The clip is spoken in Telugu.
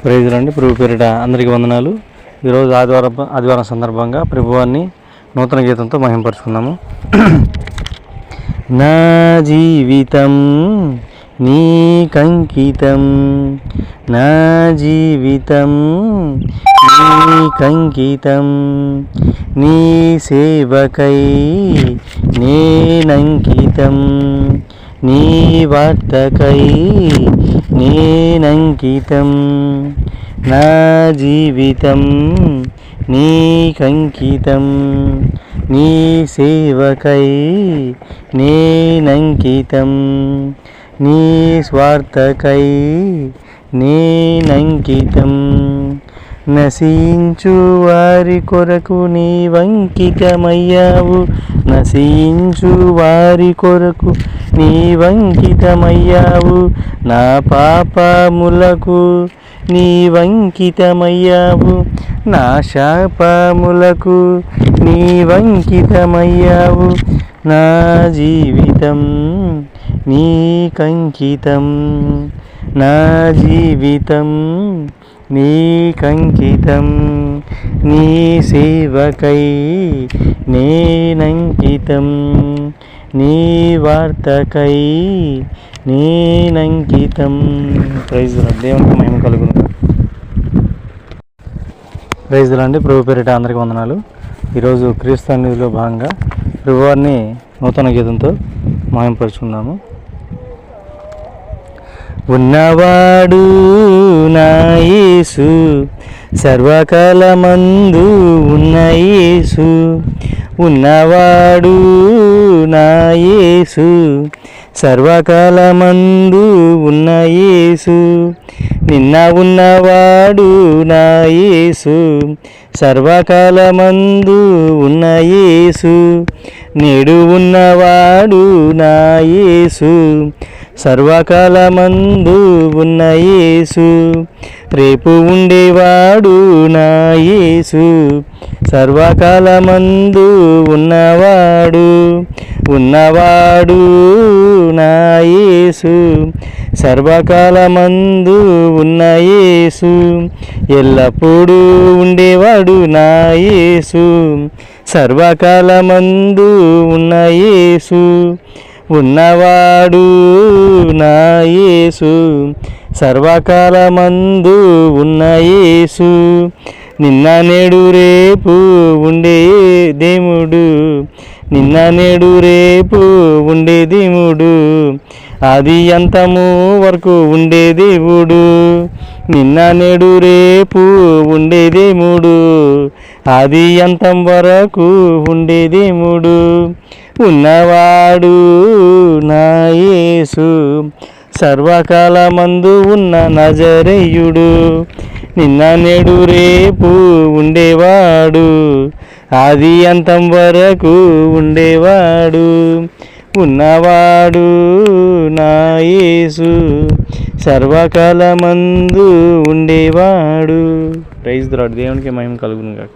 ప్రైజులండి. ప్రభు పేరిట అందరికీ వందనాలు. ఈరోజు ఆదివారం సందర్భంగా ప్రభువాన్ని నూతన గీతంతో మహింపరుచుకున్నాము. నా జీవితం నీకంకితం, నా జీవితం నీకంకితం, నీ సేవకై నేనంకితం, నీ వార్తకై నేనంకితం, నా జీవితం నీకంకితం, నీ సేవకై నేనంకితం, నీ స్వార్థకై నేనంకితం, నశించు వారి కొరకు నీవంకితమయ్యావు, నశించు వారి కొరకు నీవంకితమయ్యావు, నా పాపములకు నీవంకితమయ్యావు, నా శాపములకు నీవంకితమయ్యావు, నా జీవితం నీకంకితం, నా జీవితం నీకంకితం, నీ సేవకై నేనంకితం, నీ వార్తకై నేనంకితం. ప్రైజ్ దేవునికి మహిమ కలుగును. ప్రైజ్ అండి. ప్రభు పేరిట అందరికీ వందనాలు. ఈరోజు క్రీస్తు సన్నిధిలో భాగంగా ప్రభువాన్ని నూతన గీతంతో మహింపరుచుకున్నాము. ఉన్నవాడు నా యేసు, సర్వకాలమందు ఉన్న యేసు, ఉన్నవాడు నా యేసు, సర్వకాలమందు ఉన్న యేసు, నిన్న ఉన్నవాడు నా యేసు, సర్వకాలమందు ఉన్న యేసు, నేడు ఉన్నవాడు నా యేసు, సర్వకాలమందు ఉన్న యేసు, రేపు ఉండేవాడు నా యేసు, సర్వకాలమందు ఉన్నవాడు, ఉన్నవాడు నా యేసు, సర్వకాలమందు ఉన్న యేసు, ఎల్లప్పుడూ ఉండేవాడు నా యేసు, సర్వకాలమందు ఉన్న యేసు, ఉన్నవాడు నా యేసు, సర్వకాలమందు ఉన్న యేసు, నిన్న నేడు రేపు ఉండే దేవుడు, నిన్న నేడు రేపు ఉండే దేవుడు, ఆది అంతము వరకు ఉండే దేవుడు, నిన్న నేడు రేపు ఉండే దేవుడు, ఆది అంతం వరకు ఉండే దేవుడు, ఉన్నవాడు నా యేసు, సర్వకాలమందు ఉన్న నజరేయుడు, నిన్న నేడు రేపు ఉండేవాడు, ఆది అంతం వరకు ఉండేవాడు, ఉన్నవాడు నా యేసు, సర్వకాలమందు ఉండేవాడు. Praise the lord. దేవునికి మహిమ కలుగును గాక.